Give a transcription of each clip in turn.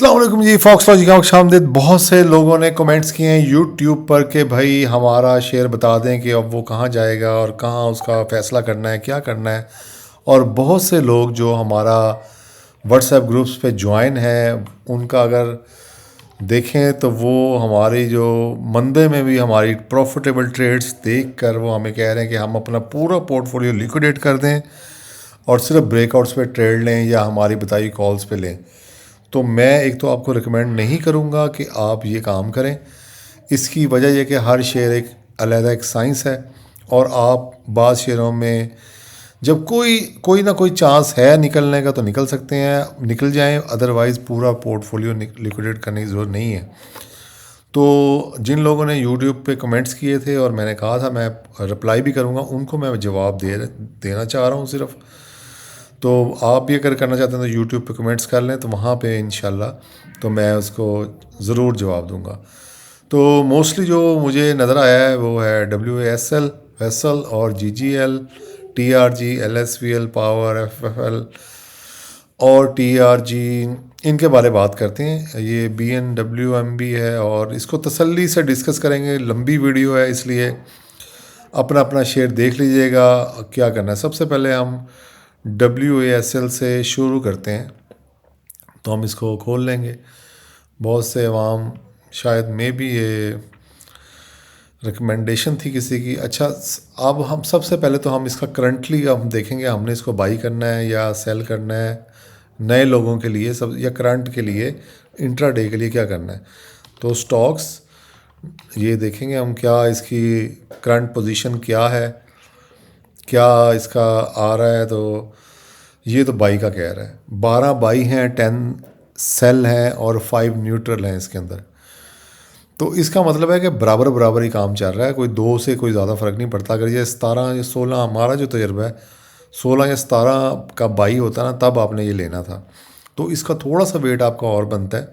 अस्सलाम वालेकुम जी, fox logic का खुशामदीद। बहुत से लोगों ने कमेंट्स किए हैं यूट्यूब पर कि भाई हमारा शेयर बता दें कि अब वो कहाँ जाएगा और कहाँ उसका फ़ैसला करना है, क्या करना है। और बहुत से लोग जो हमारा व्हाट्सएप ग्रुप्स पे ज्वाइन है, उनका अगर देखें तो वो हमारी जो मंदे में भी हमारी प्रॉफिटेबल ट्रेड्स देख कर वो हमें कह रहे हैं कि हम अपना पूरा पोर्टफोलियो लिक्विडेट कर दें और सिर्फ ब्रेकआउट्स पे ट्रेड लें या हमारी बताई कॉल्स पे लें। तो मैं एक तो आपको रिकमेंड नहीं करूँगा कि आप ये काम करें। इसकी वजह यह कि हर शेयर एक अलग एक साइंस है और आप बाज़ शेयरों में जब कोई कोई ना कोई चांस है निकलने का तो निकल सकते हैं, निकल जाएं, अदरवाइज़ पूरा पोर्टफोलियो लिक्विडेट करने की ज़रूरत नहीं है। तो जिन लोगों ने यूट्यूब पे कमेंट्स किए थे और मैंने कहा था मैं रिप्लाई भी करूँगा, उनको मैं जवाब देना चाह रहा हूँ सिर्फ। तो आप भी अगर करना चाहते हैं तो यूट्यूब पे कमेंट्स कर लें, तो वहाँ पे इंशाल्लाह तो मैं उसको ज़रूर जवाब दूंगा। तो मोस्टली जो मुझे नज़र आया है वो है WASL, वेसल और GGL, TRG, LSVL, power, FFL और TRG, इनके बारे बात करते हैं। ये BNWMB है और इसको तसल्ली से डिस्कस करेंगे। लंबी वीडियो है इसलिए अपना अपना शेयर देख लीजिएगा क्या करना है। सबसे पहले हम WASL से शुरू करते हैं। तो हम इसको खोल लेंगे। बहुत से अवाम शायद में भी ये रिकमेंडेशन थी किसी की। अच्छा, अब हम सबसे पहले तो हम इसका करंटली हम देखेंगे हमने इसको बाई करना है या सेल करना है नए लोगों के लिए सब, या करंट के लिए इंट्राडे के लिए क्या करना है। तो स्टॉक्स ये देखेंगे हम क्या इसकी करंट पोजीशन क्या है, क्या इसका आ रहा है। तो ये तो बाई का कह रहा है, 12 बाई हैं, 10 सेल हैं और 5 न्यूट्रल हैं इसके अंदर। तो इसका मतलब है कि बराबर बराबर ही काम चल रहा है, कोई दो से कोई ज़्यादा फ़र्क नहीं पड़ता। अगर ये 17 या 16, हमारा जो तजर्बा है 16 या 17 का बाई होता ना, तब आपने ये लेना था। तो इसका थोड़ा सा वेट आपका और बनता है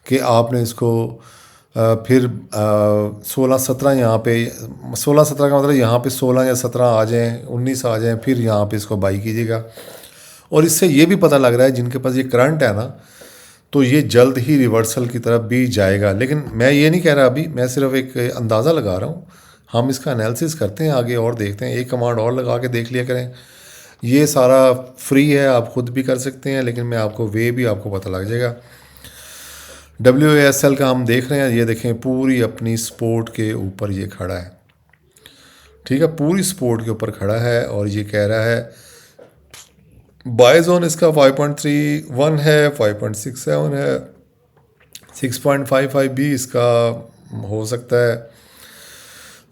कि आपने इसको फिर 16-17 यहाँ पे, 16-17 का मतलब यहाँ पे 16 या 17 आ जाएँ, 19 आ जाएँ, फिर यहाँ पे इसको बाई कीजिएगा। और इससे ये भी पता लग रहा है जिनके पास ये करंट है ना, तो ये जल्द ही रिवर्सल की तरफ भी जाएगा। लेकिन मैं ये नहीं कह रहा अभी, मैं सिर्फ एक अंदाज़ा लगा रहा हूँ। हम इसका एनालिसिस करते हैं आगे और देखते हैं। एक कमांड और लगा के देख लिया करें, ये सारा फ्री है, आप खुद भी कर सकते हैं, लेकिन मैं आपको वे भी आपको पता लग जाएगा। WASL का हम देख रहे हैं, ये देखें पूरी अपनी सपोर्ट के ऊपर ये खड़ा है। ठीक है, पूरी सपोर्ट के ऊपर खड़ा है और ये कह रहा है बाय जोन इसका 5.31 है, 5.67 है, 6.55 भी इसका हो सकता है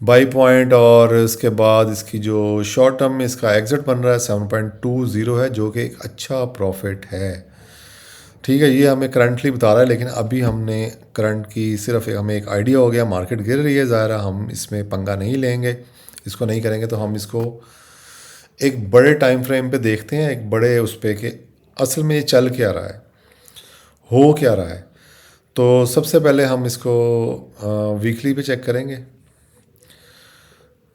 बाई पॉइंट। और इसके बाद इसकी जो शॉर्ट टर्म में इसका एग्जिट बन रहा है 7.20 है, जो कि एक अच्छा प्रॉफिट है। ठीक है, ये हमें करंटली बता रहा है, लेकिन अभी हमने करंट की सिर्फ हमें एक आइडिया हो गया। मार्केट गिर रही है, ज़ाहिर हम इसमें पंगा नहीं लेंगे, इसको नहीं करेंगे। तो हम इसको एक बड़े टाइम फ्रेम पे देखते हैं, एक बड़े उस पे कि असल में ये चल क्या रहा है, हो क्या रहा है। तो सबसे पहले हम इसको वीकली पे चेक करेंगे।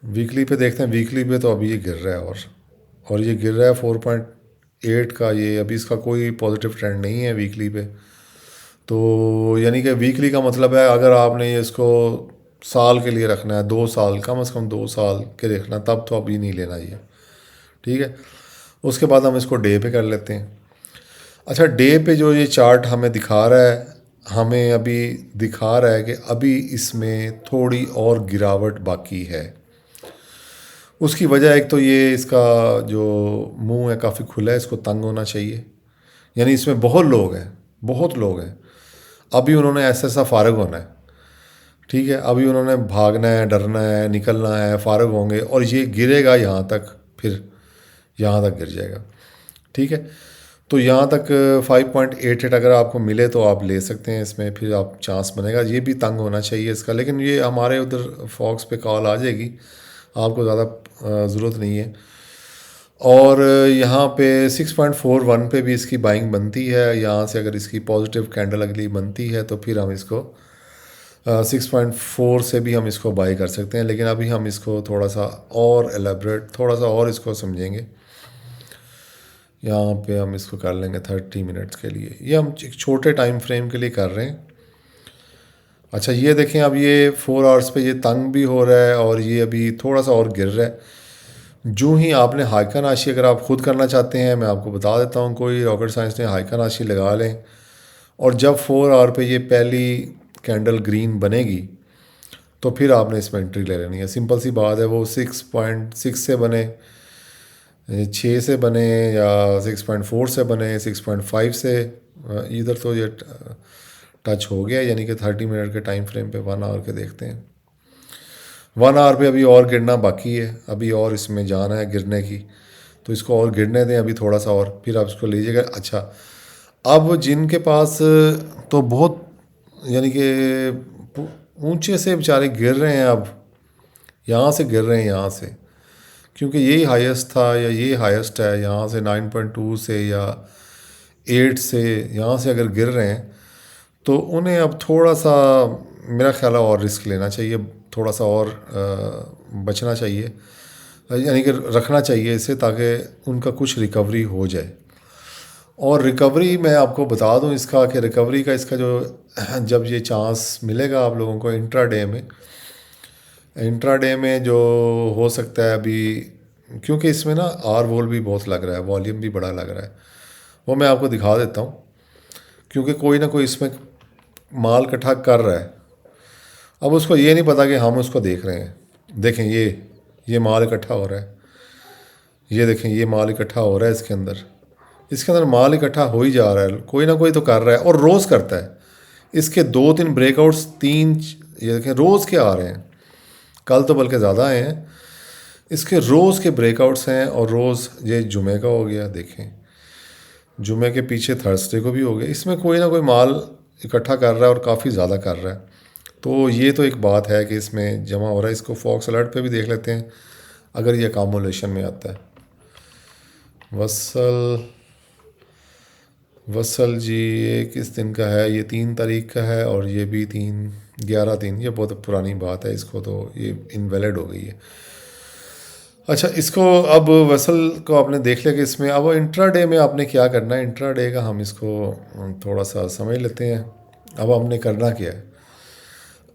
वीकली पे देखते हैं। वीकली पे तो अभी ये गिर रहा है और ये गिर रहा है 4.8 का। ये अभी इसका कोई पॉजिटिव ट्रेंड नहीं है वीकली पे। तो यानी कि वीकली का मतलब है अगर आपने ये इसको साल के लिए रखना है, 2 साल, कम से कम 2 साल के रखना, तब तो अभी नहीं लेना ये। ठीक है, उसके बाद हम इसको डे पे कर लेते हैं। अच्छा, डे पे जो ये चार्ट हमें दिखा रहा है, हमें अभी दिखा रहा है कि अभी इसमें थोड़ी और गिरावट बाकी है। उसकी वजह एक तो ये इसका जो मुंह है काफ़ी खुला है, इसको तंग होना चाहिए। यानी इसमें बहुत लोग हैं, बहुत लोग हैं। अभी उन्होंने ऐसा फारग होना है। ठीक है, अभी उन्होंने भागना है, डरना है, निकलना है, फारग होंगे और ये गिरेगा यहाँ तक, फिर यहाँ तक गिर जाएगा। ठीक है, तो यहाँ तक 5.88 अगर आपको मिले तो आप ले सकते हैं इसमें, फिर आप चांस बनेगा। ये भी तंग होना चाहिए इसका, लेकिन ये हमारे उधर फॉक्स पे कॉल आ जाएगी, आपको ज़्यादा ज़रूरत नहीं है। और यहाँ पे 6.41 पे भी इसकी बाइंग बनती है। यहाँ से अगर इसकी पॉजिटिव कैंडल अगली बनती है तो फिर हम इसको 6.4 से भी हम इसको बाई कर सकते हैं। लेकिन अभी हम इसको थोड़ा सा और एलेबरेट, थोड़ा सा और इसको समझेंगे। यहाँ पे हम इसको कर लेंगे 30 मिनट्स के लिए। ये हम एक छोटे टाइम फ्रेम के लिए कर रहे हैं। अच्छा ये देखें, अब ये 4 आवर्स पे ये तंग भी हो रहा है और ये अभी थोड़ा सा और गिर रहा है। जो ही आपने हाइका नाशी अगर आप ख़ुद करना चाहते हैं, मैं आपको बता देता हूँ, कोई रॉकेट साइंस ने हाइका नाशी लगा लें और जब 4 आवर पे ये पहली कैंडल ग्रीन बनेगी तो फिर आपने इसमें एंट्री ले लेनी है। सिंपल सी बात है, वो 6.6 से बने, 6 से बने या 6.4 से बने, 6.5 से, इधर तो ये टच हो गया, यानी कि 30 मिनट के टाइम फ्रेम पे 1 आवर के देखते हैं। 1 आवर पे अभी और गिरना बाकी है, अभी और इसमें जाना है गिरने की, तो इसको और गिरने दें अभी थोड़ा सा और, फिर आप इसको लीजिएगा। अच्छा अब जिनके पास तो बहुत यानी कि ऊंचे से बेचारे गिर रहे हैं, अब यहाँ से गिर रहे हैं, यहाँ से, क्योंकि यही हाईएस्ट था या ये हाईएस्ट है, यहाँ से 9.2 से या 8 से यहाँ से अगर गिर रहे हैं तो उन्हें अब थोड़ा सा मेरा ख्याल है और रिस्क लेना चाहिए, थोड़ा सा और बचना चाहिए, यानी कि रखना चाहिए इसे, ताकि उनका कुछ रिकवरी हो जाए। और रिकवरी मैं आपको बता दूं इसका कि रिकवरी का इसका जो जब ये चांस मिलेगा आप लोगों को इंट्राडे में जो हो सकता है अभी, क्योंकि इसमें ना आर वोल भी बहुत लग रहा है, वॉल्यूम भी बड़ा लग रहा है, वो मैं आपको दिखा देता हूँ, क्योंकि कोई ना कोई इसमें माल इकट्ठा कर रहा है। अब उसको ये नहीं पता कि हम उसको देख रहे हैं। देखें ये माल इकट्ठा हो रहा है, ये देखें ये माल इकट्ठा हो रहा है, इसके अंदर माल इकट्ठा हो ही जा रहा है, कोई ना कोई तो कर रहा है और रोज़ करता है। इसके 2-3 ब्रेकआउट्स, 3 ये देखें रोज़ के आ रहे हैं, कल तो बल्कि ज़्यादा आए हैं। इसके रोज़ के ब्रेकआउट्स हैं और रोज़ ये जुमे का हो गया, देखें जुमे के पीछे थर्सडे को भी हो गया। इसमें कोई ना कोई माल इकट्ठा कर रहा है और काफ़ी ज़्यादा कर रहा है, तो ये तो एक बात है कि इसमें जमा हो रहा है। इसको फॉक्स अलर्ट पे भी देख लेते हैं अगर ये अकामुलेशन में आता है। वसल जी ये किस दिन का है? ये 3 तारीख का है और ये भी 11/3, ये बहुत पुरानी बात है, इसको तो ये इनवैलिड हो गई है। अच्छा इसको अब वसल को आपने देख लिया कि इसमें अब इंट्राडे में आपने क्या करना है। इंट्राडे का हम इसको थोड़ा सा समझ लेते हैं। अब हमने करना क्या है,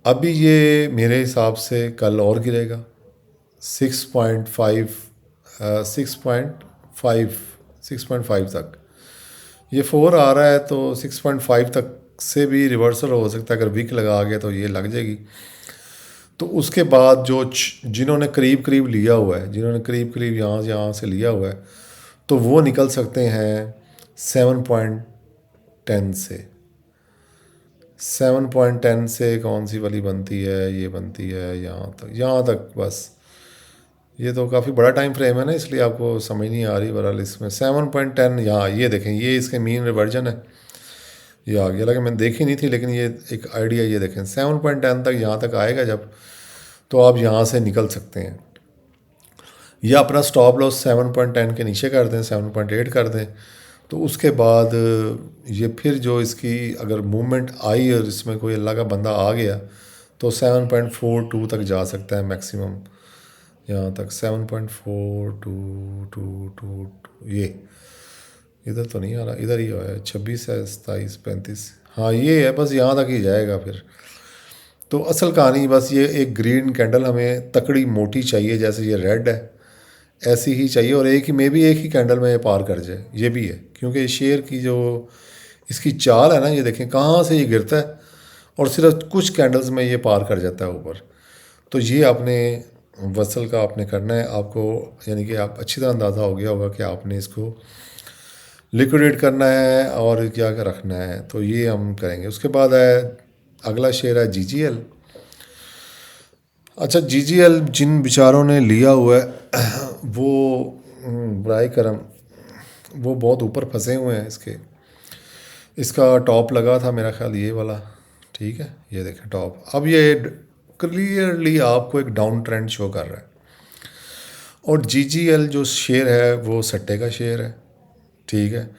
अभी ये मेरे हिसाब से कल और गिरेगा 6.5 6.5 तक। ये 4 आ रहा है तो 6.5 तक से भी रिवर्सल हो सकता है, अगर वीक लगा गया तो ये लग जाएगी। तो उसके बाद जो जिन्होंने करीब करीब लिया हुआ है, जिन्होंने करीब करीब यहाँ से लिया हुआ है, तो वो निकल सकते हैं 7.10 से। 7.10 से कौन सी वाली बनती है? ये बनती है यहाँ तक बस। ये तो काफ़ी बड़ा टाइम फ्रेम है ना, इसलिए आपको समझ नहीं आ रही। बहरहाल इसमें 7.10 यहाँ, ये देखें ये इसके मीन रिवर्जन है, ये आ गया। लगे मैंने देखी नहीं थी, लेकिन ये एक आइडिया, ये देखें 7.10 तक यहाँ तक आएगा जब, तो आप यहाँ से निकल सकते हैं, या अपना स्टॉप लॉस 7.10 के नीचे कर दें, 7.8 कर दें। तो उसके बाद ये फिर जो इसकी अगर मूवमेंट आई और इसमें कोई अल्लाह का बंदा आ गया तो 7.42 तक जा सकता है मैक्सिमम, यहाँ तक 7.4222, ये इधर तो नहीं आ रहा, इधर ही है 26 है, 27, 35, हाँ ये है, बस यहाँ तक ही जाएगा फिर। तो असल कहानी बस ये, एक ग्रीन कैंडल हमें तकड़ी मोटी चाहिए, जैसे ये रेड है ऐसी ही चाहिए, और एक ही कैंडल में ये पार कर जाए, ये भी है। क्योंकि शेयर की जो इसकी चाल है ना, ये देखें कहाँ से ये गिरता है और सिर्फ कुछ कैंडल्स में ये पार कर जाता है ऊपर। तो ये आपने वसल का आपने करना है आपको, यानी कि आप अच्छी तरह अंदाज़ा हो गया होगा कि आपने इसको लिक्विडेट करना है और क्या रखना है, तो ये हम करेंगे। उसके बाद है अगला शेयर है GGL। अच्छा GGL जिन बेचारों ने लिया हुआ है वो बराए करम वो बहुत ऊपर फंसे हुए हैं। इसका टॉप लगा था मेरा ख्याल ये वाला, ठीक है, ये देखें टॉप। अब ये क्लियरली आपको एक डाउन ट्रेंड शो कर रहा है, और GGL जो शेयर है वो सट्टे का शेयर है, ठीक है।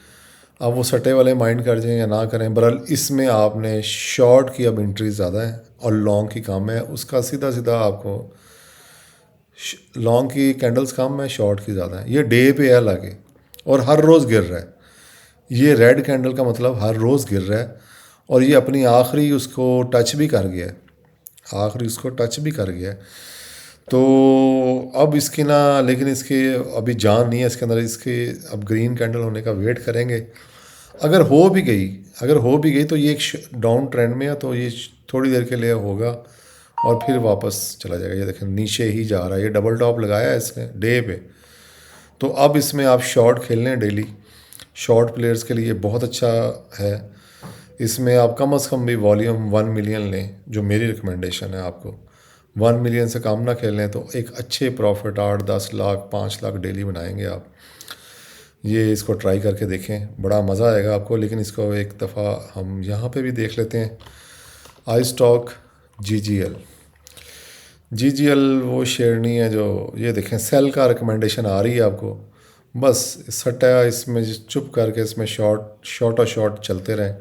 अब वो सट्टे वाले माइंड कर जाएं या ना करें, बहरहाल इसमें आपने शॉर्ट की अब एंट्री ज़्यादा है और लॉन्ग की कम है। उसका सीधा सीधा आपको लॉन्ग की कैंडल्स कम है, शॉर्ट की ज़्यादा है। ये डे पे है, हालांकि और हर रोज़ गिर रहा है। ये रेड कैंडल का मतलब हर रोज़ गिर रहा है और ये अपनी आखिरी उसको टच भी कर गया है, आखिरी उसको टच भी कर गया है। तो अब इसकी ना, लेकिन इसकी अभी जान नहीं है इसके अंदर, इसके अब ग्रीन कैंडल होने का वेट करेंगे। अगर हो भी गई, अगर हो भी गई तो ये एक डाउन ट्रेंड में है, तो ये थोड़ी देर के लिए होगा और फिर वापस चला जाएगा। ये देखें नीचे ही जा रहा है, ये डबल टॉप लगाया है इसने डे पे। तो अब इसमें आप शॉर्ट खेल लें डेली, शॉर्ट प्लेयर्स के लिए बहुत अच्छा है। इसमें आप कम से कम भी वॉल्यूम 1 मिलियन लें, जो मेरी रिकमेंडेशन है आपको। 1 मिलियन से कम ना खेलें तो एक अच्छे प्रॉफिट 8-10 लाख 5 लाख डेली बनाएंगे आप। ये इसको ट्राई करके देखें, बड़ा मज़ा आएगा आपको। लेकिन इसको एक दफ़ा हम यहाँ पे भी देख लेते हैं। आई स्टॉक जी जी एल वो शेयर नहीं है जो, ये देखें सेल का रिकमेंडेशन आ रही है आपको, बस सट्टा इसमें चुप करके इसमें शॉर्ट और शॉर्ट चलते रहें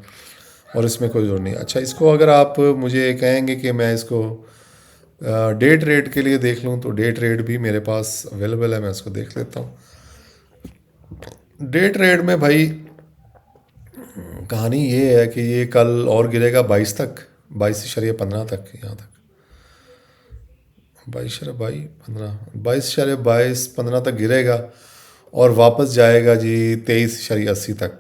और इसमें कोई ज़रूर नहीं। अच्छा, इसको अगर आप मुझे कहेंगे कि मैं इसको डे ट्रेड के लिए देख लूँ तो डे ट्रेड भी मेरे पास अवेलेबल है, मैं इसको देख लेता हूँ। डे ट्रेड में भाई कहानी ये है कि ये कल और गिरेगा 22 तक, 22.15 तक, यहाँ तक 22.22 तक गिरेगा और वापस जाएगा जी 23.80 तक।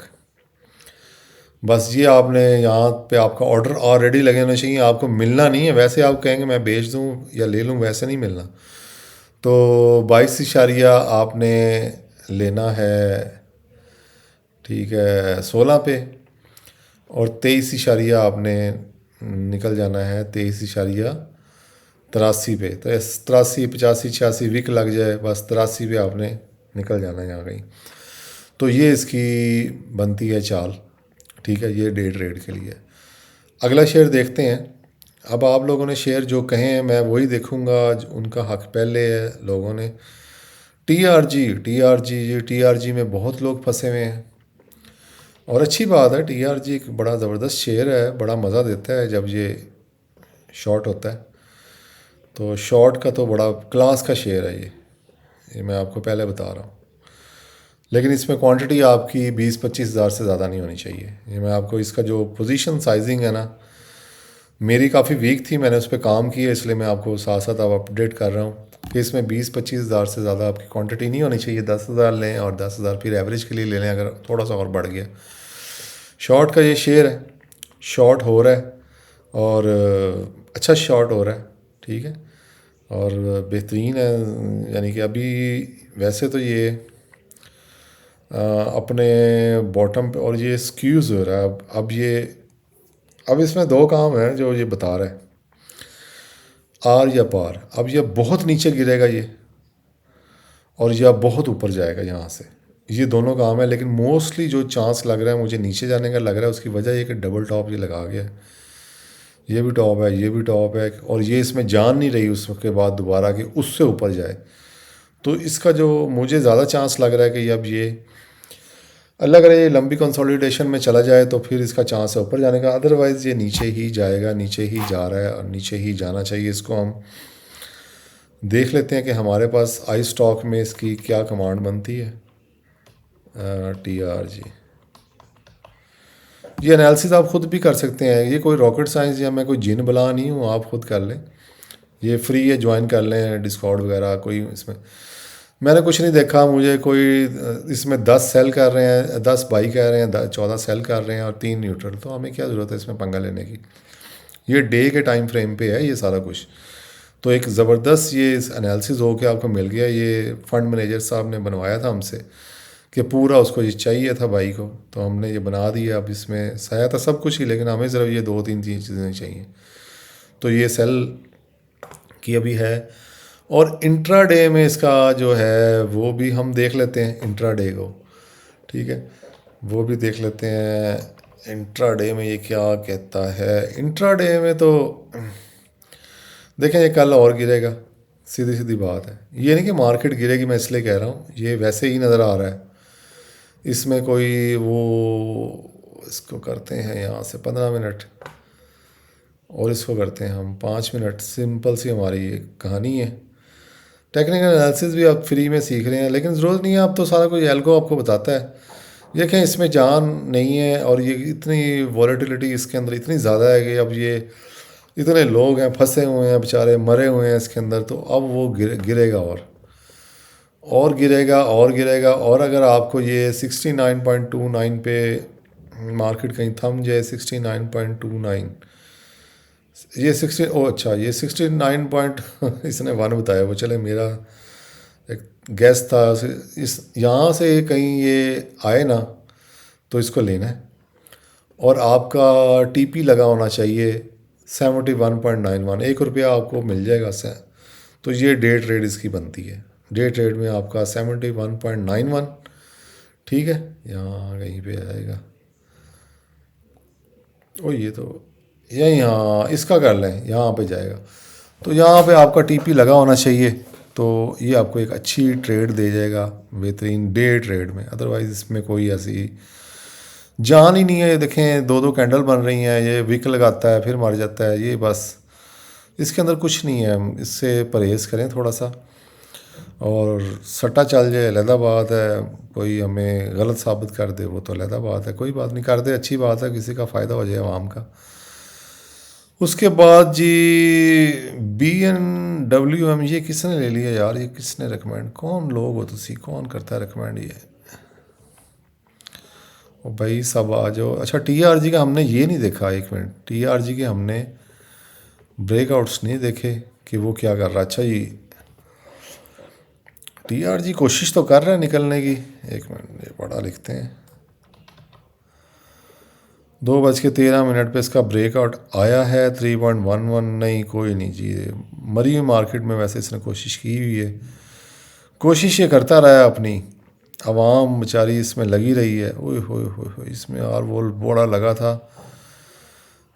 बस ये आपने यहाँ पे आपका ऑर्डर ऑलरेडी लगे होने चाहिए, आपको मिलना नहीं है। वैसे आप कहेंगे मैं बेच दूँ या ले लूँ, वैसे नहीं मिलना। तो 22 आपने लेना है, ठीक है, 16 पे, और 23 आपने निकल जाना है 23.83 पे। तो 83, 85, 86 विक लग जाए, बस 83 पे आपने निकल जाना है यहाँ कहीं। तो ये इसकी बनती है चाल, ठीक है, ये डे ट्रेड के लिए। अगला शेयर देखते हैं। अब आप लोगों ने शेयर जो कहे हैं मैं वही देखूंगा, उनका हक पहले है लोगों ने। टी आर जी में बहुत लोग फंसे हुए हैं और अच्छी बात है। टी आर जी एक बड़ा ज़बरदस्त शेयर है, बड़ा मज़ा देता है जब ये शॉर्ट होता है। तो शॉर्ट का तो बड़ा क्लास का शेयर है ये मैं आपको पहले बता रहा हूँ। लेकिन इसमें क्वांटिटी आपकी 20-25 हज़ार से ज़्यादा नहीं होनी चाहिए। ये मैं आपको इसका जो पोजीशन साइजिंग है ना, मेरी काफ़ी वीक थी, मैंने उस पर काम किया, इसलिए मैं आपको साथ साथ अब अपडेट कर रहा हूँ कि इसमें 20-25 हज़ार से ज़्यादा आपकी क्वांटिटी नहीं होनी चाहिए। 10 हज़ार लें और 10 हज़ार फिर एवरेज के लिए ले लें अगर थोड़ा सा और बढ़ गया। शॉर्ट का ये शेयर है, शॉर्ट हो रहा है और अच्छा शॉर्ट हो रहा है, ठीक है, और बेहतरीन है। यानी कि अभी वैसे तो ये अपने बॉटम पे और ये स्क्यूज़ हो रहा है। अब ये अब इसमें दो काम है जो ये बता रहा है, आर या पार। अब ये बहुत नीचे गिरेगा ये, और यह बहुत ऊपर जाएगा यहाँ से, ये दोनों काम है। लेकिन मोस्टली जो चांस लग रहा है मुझे नीचे जाने का लग रहा है, उसकी वजह ये कि डबल टॉप ये लगा गया है। ये भी टॉप है, ये भी टॉप है, और ये इसमें जान नहीं रही उसके बाद दोबारा कि उससे ऊपर जाए। तो इसका जो मुझे ज़्यादा चांस लग रहा है कि अब ये अल्लाह करे ये लंबी कंसोलिडेशन में चला जाए तो फिर इसका चांस है ऊपर जाने का। अदरवाइज़ ये नीचे ही जाएगा, नीचे ही जा रहा है और नीचे ही जाना चाहिए। इसको हम देख लेते हैं कि हमारे पास आई स्टॉक में इसकी क्या कमांड बनती है। टी आर जी, ये एनालिसिस आप ख़ुद भी कर सकते हैं, ये कोई रॉकेट साइंस या मैं कोई जिन बला नहीं हूँ, आप ख़ुद कर लें। ये फ्री है, ज्वाइन कर लें डिस्कॉर्ड वगैरह। कोई इसमें मैंने कुछ नहीं देखा, मुझे कोई इसमें 10 सेल कर रहे हैं, 10 बाई कह रहे हैं, 14 सेल कर रहे हैं और 3 न्यूट्रल। तो हमें क्या ज़रूरत है इसमें पंगा लेने की। ये डे के टाइम फ्रेम पे है ये सारा कुछ। तो एक ज़बरदस्त ये एनालिसिस हो के आपको मिल गया। ये फ़ंड मैनेजर साहब ने बनवाया था हमसे कि पूरा उसको ये चाहिए था भाई को, तो हमने ये बना दिया। अब इसमें सहायता था सब कुछ ही, लेकिन हमें सिर्फ ये 2-3 चीज़ें चाहिए। तो ये सेल की अभी है, और इंट्रा डे में इसका जो है वो भी हम देख लेते हैं, इंट्रा डे को, ठीक है, वो भी देख लेते हैं। इंट्रा डे में ये क्या कहता है। इंट्रा डे में तो देखें ये कल और गिरेगा, सीधी सीधी बात है। ये नहीं कि मार्केट गिरेगी, मैं इसलिए कह रहा हूँ, ये वैसे ही नज़र आ रहा है। इसमें कोई वो, इसको करते हैं यहाँ से 15 मिनट और इसको करते हैं हम 5 मिनट। सिंपल सी हमारी ये कहानी है। टेक्निकल एनालिसिस भी आप फ्री में सीख रहे हैं, लेकिन ज़रूरत नहीं है, अब तो सारा कुछ एल्गो आपको बताता है। देखें इसमें जान नहीं है, और ये इतनी वॉलेटिलिटी इसके अंदर इतनी ज़्यादा है कि अब ये इतने लोग हैं फंसे हुए हैं बेचारे, मरे हुए हैं इसके अंदर, तो अब वो गिरेगा और गिरेगा और गिरेगा। और अगर आपको ये 69.29 पे मार्केट कहीं थम जाए, 69.29, ये 16, ओ अच्छा, ये 69 पॉइंट इसने 1 बताया, वो चले मेरा एक गैस था। इस यहाँ से कहीं ये आए ना, तो इसको लेना है, और आपका टीपी लगा होना चाहिए 71.91, 1 रुपया आपको मिल जाएगा से। तो ये डे ट्रेड इसकी बनती है। डे ट्रेड में आपका 71.91, ठीक है, यहाँ कहीं पे आएगा। ओ ये तो यही, हाँ इसका कर लें, यहाँ पे जाएगा। तो यहाँ पे आपका टीपी लगा होना चाहिए, तो ये आपको एक अच्छी ट्रेड दे जाएगा बेहतरीन डे ट्रेड में। अदरवाइज़ इसमें कोई ऐसी जान ही नहीं है। ये देखें 2-2 कैंडल बन रही हैं, ये विक लगाता है फिर मर जाता है, ये बस इसके अंदर कुछ नहीं है। इससे परहेज़ करें थोड़ा सा, और सट्टा चल जाए अलहदा बात है, कोई हमें गलत साबित कर दे वो तो अलहदा बात है, कोई बात नहीं, कर दे अच्छी बात है, किसी का फ़ायदा हो जाए आवाम का। उसके बाद जी BNWM, ये किसने ले लिया यार, ये किसने रिकमेंड, कौन लोग हो तुसी, कौन करता है रिकमेंड ये, ओ भाई सब आ जाओ। अच्छा TRG का हमने ये नहीं देखा, एक मिनट, TRG के हमने ब्रेकआउट्स नहीं देखे कि वो क्या कर रहा। अच्छा ये TRG कोशिश तो कर रहा है निकलने की, एक मिनट ये पढ़ा लिखते हैं। 2:13 पे इसका ब्रेकआउट आया है 3.11, नहीं कोई नहीं जी, मरी हुई मार्केट में वैसे इसने कोशिश की हुई है, कोशिश ये करता रहा है अपनी, आवाम बेचारी इसमें लगी रही है। ओए होए होए, इसमें और वो बड़ा लगा था,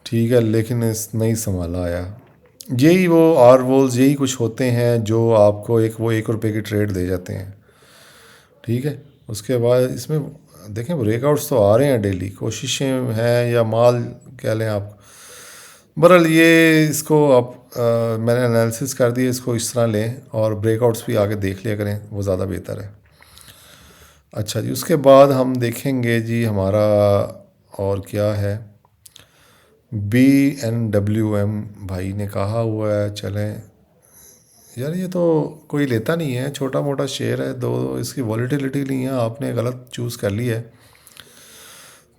ठीक है, लेकिन इस नहीं संभाला आया। यही वो आर वोल्स यही कुछ होते हैं जो आपको वो 1 रुपये की ट्रेड दे जाते हैं, ठीक है। उसके बाद इसमें देखें ब्रेकआउट्स तो आ रहे हैं डेली, कोशिशें हैं या माल कह लें आप। बहरहाल ये इसको आप मैंने एनालिसिस कर दिया, इसको इस तरह लें और ब्रेकआउट्स भी आगे देख लिया करें, वो ज़्यादा बेहतर है। अच्छा जी, उसके बाद हम देखेंगे जी हमारा और क्या है, BNWM भाई ने कहा हुआ है, चलें यार, ये तो कोई लेता नहीं है, छोटा मोटा शेयर है, इसकी वॉलीटिलिटी नहीं है, आपने गलत चूज़ कर ली है।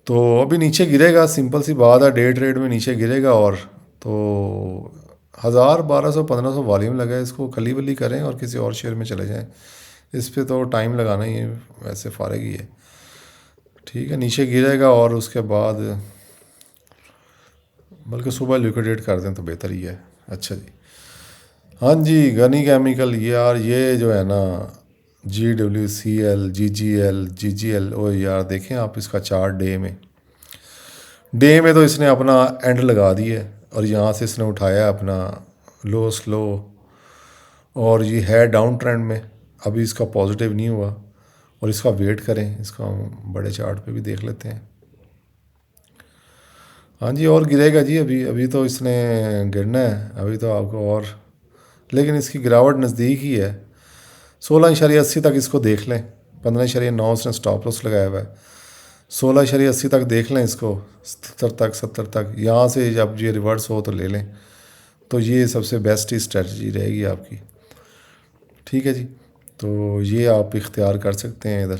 तो अभी नीचे गिरेगा, सिंपल सी बात है, डे ट्रेड में नीचे गिरेगा, और तो 1000, 1200, 1500 वॉल्यूम लगा है, इसको खली बली करें और किसी और शेयर में चले जाएं। इस पे तो टाइम लगाना ही है, वैसे फारग ही है, ठीक है। नीचे गिरेगा और उसके बाद बल्कि सुबह लिक्विडेट कर दें तो बेहतर ही है। अच्छा जी, हाँ जी, गनी केमिकल यार, ये जो है ना GWCL, GGL, ओ यार देखें आप इसका चार्ट डे में तो इसने अपना एंड लगा दी है, और यहाँ से इसने उठाया अपना लो स्लो, और ये है डाउन ट्रेंड में, अभी इसका पॉजिटिव नहीं हुआ। और इसका वेट करें, इसका हम बड़े चार्ट पे भी देख लेते हैं। हाँ जी, और गिरेगा जी, अभी तो इसने गिरना है, अभी तो आपको और, लेकिन इसकी गिरावट नज़दीक ही है। 16.80 तक इसको देख लें, 15.9 उसने स्टॉप लॉस लगाया हुआ है, 16.80 तक देख लें इसको, 70 तक, यहाँ से जब ये रिवर्स हो तो ले लें, तो ये सबसे बेस्ट ही स्ट्रेटजी रहेगी आपकी, ठीक है जी। तो ये आप इख्तियार कर सकते हैं इधर।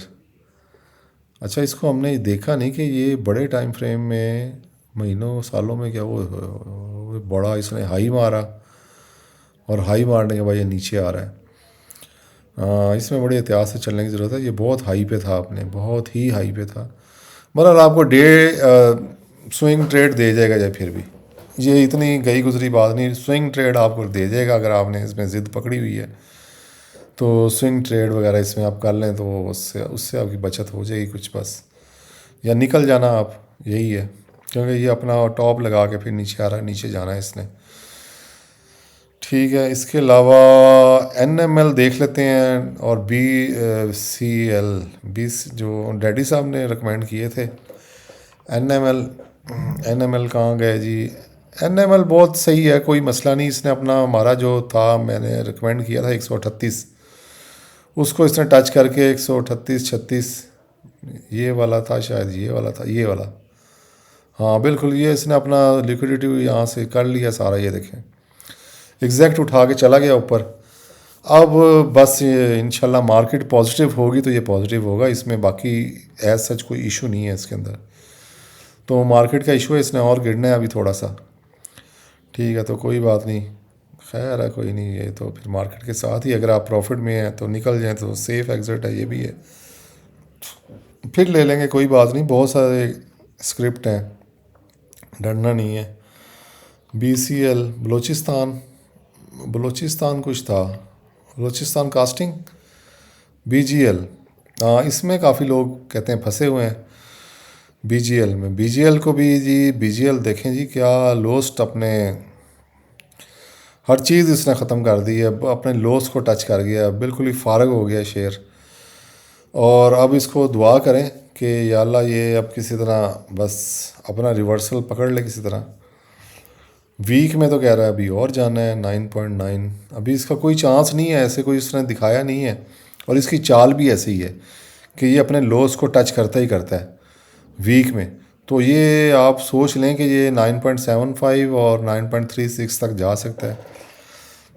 अच्छा, इसको हमने देखा नहीं कि ये बड़े टाइम फ्रेम में, महीनों सालों में क्या वो बड़ा इसने हाई मारा, और हाई मारने के बाद ये नीचे आ रहा है। इसमें बड़ी एहतियात से चलने की ज़रूरत है, ये बहुत हाई पे था, आपने बहुत ही हाई पे था। बहरहाल आपको स्विंग ट्रेड दे जाएगा, या फिर भी ये इतनी गई गुजरी बात नहीं, स्विंग ट्रेड आपको दे जाएगा अगर आपने इसमें ज़िद पकड़ी हुई है, तो स्विंग ट्रेड वगैरह इसमें आप कर लें, तो उससे आपकी बचत हो जाएगी कुछ बस, या निकल जाना आप, यही है। क्योंकि ये अपना टॉप लगा के फिर नीचे आ रहा है, नीचे जाना है इसने, ठीक है। इसके अलावा NML देख लेते हैं, और BCL जो डैडी साहब ने रिकमेंड किए थे। NML कहाँ गए जी, NML बहुत सही है, कोई मसला नहीं, इसने अपना हमारा जो था, मैंने रिकमेंड किया था 138, उसको इसने टच करके 138 36, ये वाला था शायद, ये वाला था, ये वाला, हाँ बिल्कुल, ये इसने अपना लिक्विडिटी यहाँ से कर लिया सारा, ये देखें एग्जैक्ट उठा के चला गया ऊपर। अब बस ये इंशाल्लाह मार्केट पॉजिटिव होगी तो ये पॉजिटिव होगा, इसमें बाकी एज सच कोई इशू नहीं है इसके अंदर। तो मार्केट का इशू है, इसने और गिरना है अभी थोड़ा सा, ठीक है, तो कोई बात नहीं, खैर है, कोई नहीं, ये तो फिर मार्केट के साथ ही, अगर आप प्रॉफिट में हैं तो निकल जाएं तो सेफ एग्जिट है, ये भी है, फिर ले लेंगे, कोई बात नहीं, बहुत सारे स्क्रिप्ट हैं, डरना नहीं है। BCL बलोचिस्तान कुछ था, बलोचिस्तान कास्टिंग, BGL, हाँ इसमें काफ़ी लोग कहते हैं फंसे हुए हैं BGL में। BGL को भी जी, BGL देखें जी, क्या लोस्ट, अपने हर चीज़ इसने ख़त्म कर दी है, अपने लोस को टच कर गया, बिल्कुल ही फारग हो गया शेयर। और अब इसको दुआ करें कि या अल्लाह ये अब किसी तरह बस अपना रिवर्सल पकड़ ले किसी तरह। वीक में तो कह रहा है अभी और जाना है 9.9, अभी इसका कोई चांस नहीं है, ऐसे कोई इसने दिखाया नहीं है, और इसकी चाल भी ऐसी ही है कि ये अपने लोस को टच करता ही करता है वीक में। तो ये आप सोच लें कि ये 9.75 और 9.36 तक जा सकता है,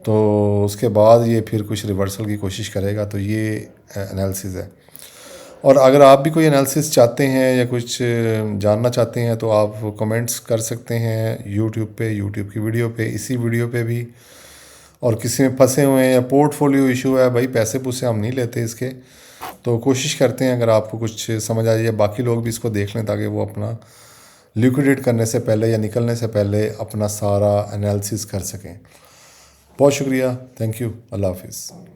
तो उसके बाद ये फिर कुछ रिवर्सल की कोशिश करेगा, तो ये एनालिसिस है। और अगर आप भी कोई एनालिसिस चाहते हैं या कुछ जानना चाहते हैं तो आप कमेंट्स कर सकते हैं यूट्यूब की वीडियो पे, इसी वीडियो पे भी। और किसी में फंसे हुए हैं या पोर्टफोलियो इशू है, भाई पैसे पूसे हम नहीं लेते इसके, तो कोशिश करते हैं अगर आपको कुछ समझ आ जाए, बाकी लोग भी इसको देख लें ताकि वो अपना लिक्विडेट करने से पहले या निकलने से पहले अपना सारा एनालिसिस कर सकें। बहुत शुक्रिया, थैंक यू, अल्लाह हाफिज़।